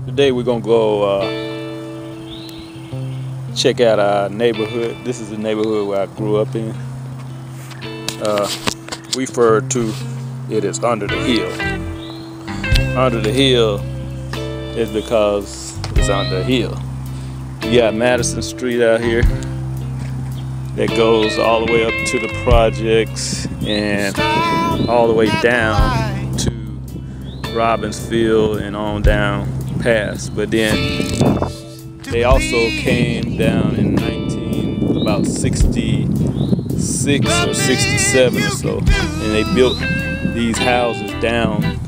Today we're gonna go check out our neighborhood. This is the neighborhood where I grew up in. We refer to it as Under the Hill. Under the Hill is because it's under a hill. You got Madison Street out here that goes all the way up to the projects and all the way down to Robbinsfield and on down past. But then they also came down in about 66 or 67 or so, and they built these houses down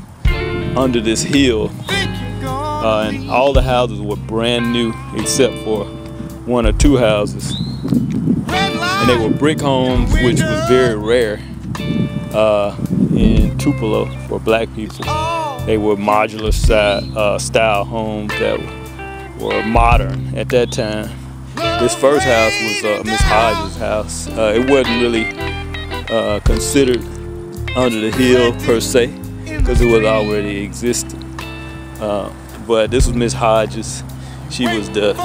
under this hill, and all the houses were brand new except for one or two houses, and they were brick homes, which was very rare in Tupelo for black people. They were modular style homes that were modern at that time. This first house was Miss Hodges' house. It wasn't really considered under the hill per se because it was already existing. But this was Miss Hodges. She was the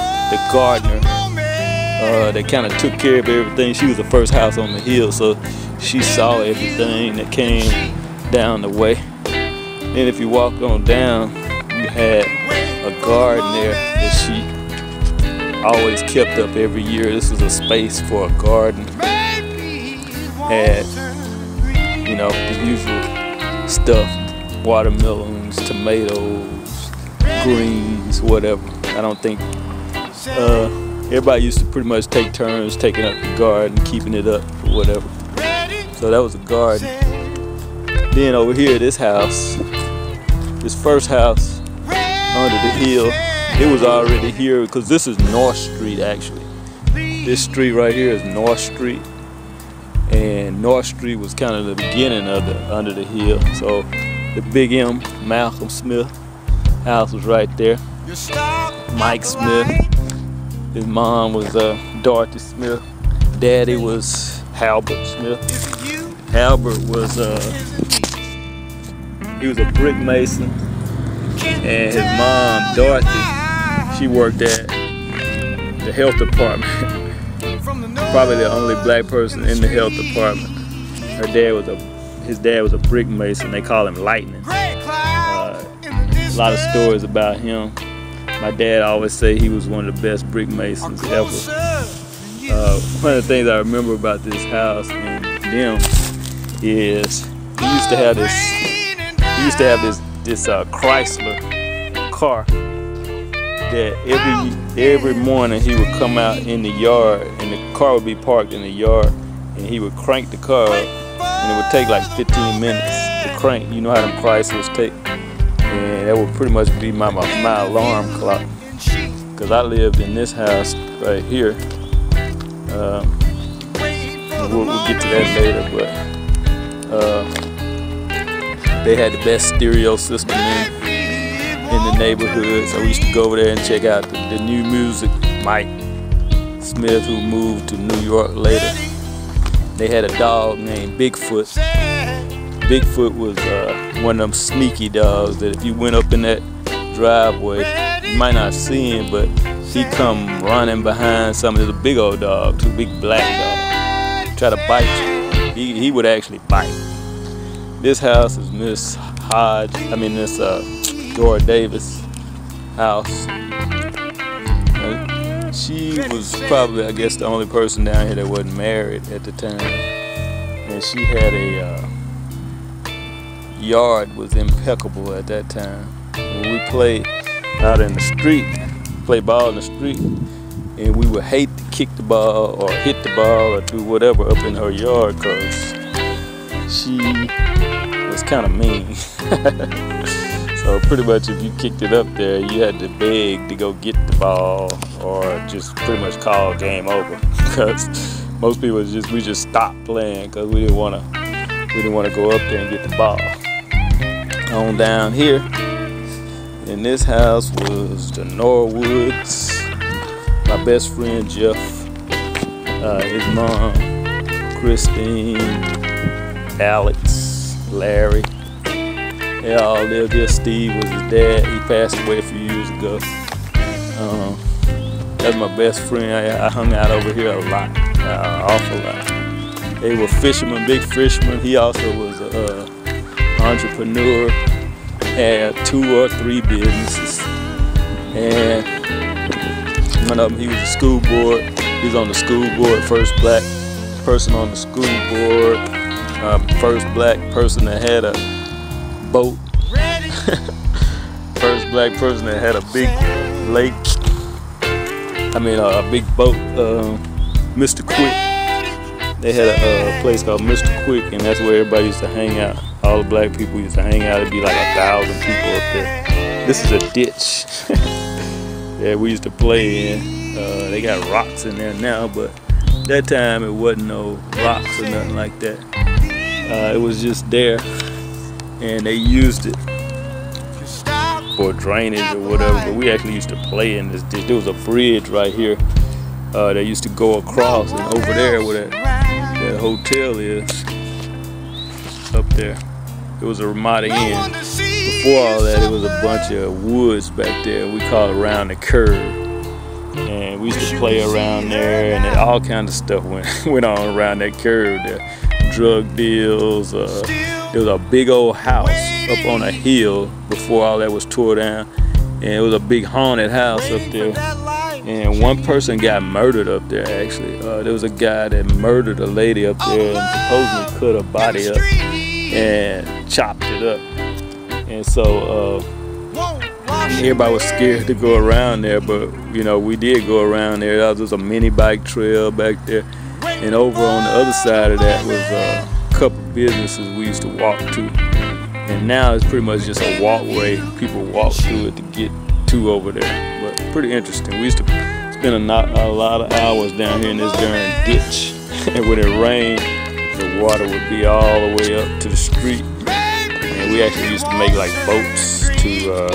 gardener that kind of took care of everything. She was the first house on the hill, so she saw everything that came down the way. And if you walked on down, you had a garden there that she always kept up every year. This was a space for a garden. Had, you know, the usual stuff: watermelons, tomatoes, greens, whatever. I don't think everybody used to pretty much take turns taking up the garden, keeping it up or whatever. So that was a garden. Then over here, this house, this first house under the hill, it was already here because this is North Street actually. This street right here is North Street, and North Street was kind of the beginning of the under the hill. So the Big M, Malcolm Smith house was right there. Mike Smith, his mom was Dorothy Smith. Daddy was Halbert Smith. Halbert was he was a brick mason, and his mom Dorothy, she worked at the health department. Probably the only black person in the health department. His dad was a brick mason. They call him Lightning. A lot of stories about him. My dad always say he was one of the best brick masons ever. One of the things I remember about this house and them is he used to have this Chrysler car that every morning he would come out in the yard, and the car would be parked in the yard, and he would crank the car up, and it would take like 15 minutes to crank. You know how them Chryslers take, and that would pretty much be my alarm clock, because I lived in this house right here. We'll get to that later, but they had the best stereo system in the neighborhood, so we used to go over there and check out the new music. Mike Smith, who moved to New York later, they had a dog named Bigfoot. Bigfoot was one of them sneaky dogs that if you went up in that driveway, you might not see him, but he come running behind something. There's a big old dog, two big black dogs, try to bite you. He would actually bite. This house is Miss Dora Davis house. She was probably, I guess, the only person down here that wasn't married at the time, and she had a yard was impeccable at that time. When we played out in the street, play ball in the street, and we would hate to kick the ball or hit the ball or do whatever up in her yard because she was kind of mean. So pretty much if you kicked it up there, you had to beg to go get the ball or just pretty much call game over, because most people we just stopped playing because we didn't want to go up there and get the ball. On down here in this house was the Norwoods, my best friend Jeff, his mom Christine, Alex, Larry, They all lived here. Steve was his dad. He passed away a few years ago. That's my best friend. I hung out over here a lot, awful lot. They were fishermen, big fishermen. He also was an entrepreneur, had 2 or 3 businesses. And one of them, he was a school board. He was on the school board, first black person on the school board, first black person that had a boat, first black person that had a big lake. A big boat, Mr. Quick. They had a place called Mr. Quick, and that's where everybody used to hang out. All the black people used to hang out. It'd be like 1,000 people up there. This is a ditch. Yeah, we used to play in. They got rocks in there now, but that time it wasn't no rocks or nothing like that. It was just there, and they used it for drainage or whatever, but we actually used to play in this ditch. There was a bridge right here that used to go across, and over there where that hotel is, up there, it was a Ramada Inn. Before all that, it was a bunch of woods back there. We called it around the curve, and we used to play around there, and all kinds of stuff went on around that curve there. Drug deals. There was a big old house up on a hill before all that was tore down, and it was a big haunted house up there. And one person got murdered up there. Actually, there was a guy that murdered a lady up there and supposedly cut her body up and chopped it up. And so everybody was scared to go around there, but you know, we did go around there. There was a mini bike trail back there, and over on the other side of that was a couple businesses we used to walk to. And now it's pretty much just a walkway. People walk through it to get to over there. But pretty interesting. We used to spend a lot of hours down here in this darn ditch. And when it rained, the water would be all the way up to the street. And we actually used to make like boats to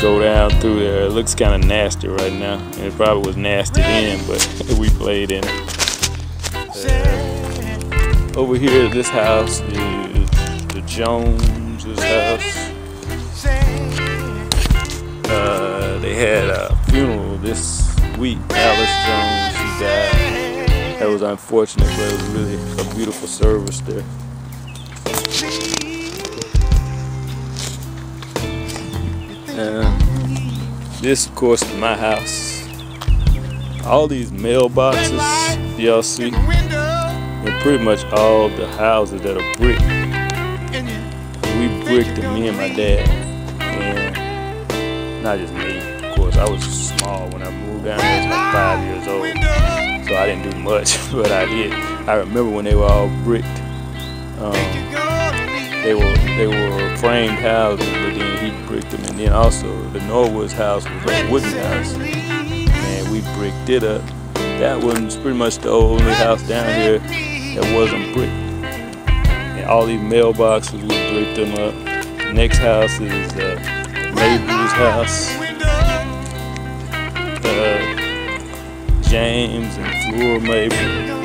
go down through there. It looks kind of nasty right now. And it probably was nasty then, but we played in it. Over here, this house is the Jones' house. They had a funeral this week. Alice Jones, she died. That was unfortunate, but it was really a beautiful service there. This, of course, is my house. All these mailboxes, y'all see, and pretty much all the houses that are brick. We bricked them, me and my dad, and not just me, of course. I was small when I moved down here. I was like 5 years old, so I didn't do much, but I did. I remember when they were all bricked. They were framed houses, but then he bricked them, and then also the Norwood's house was a wooden house, and we bricked it up. That one's pretty much the only house down here that wasn't bricked. And all these mailboxes, we bricked them up. Next house is Mabel's house. James and Flora Mabel.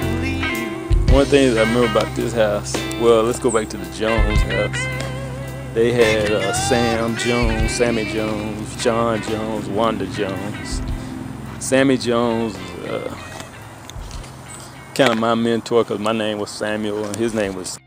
One thing that I remember about this house, well, let's go back to the Jones house. They had Sam Jones, Sammy Jones, John Jones, Wanda Jones. Sammy Jones kind of my mentor, because my name was Samuel and his name was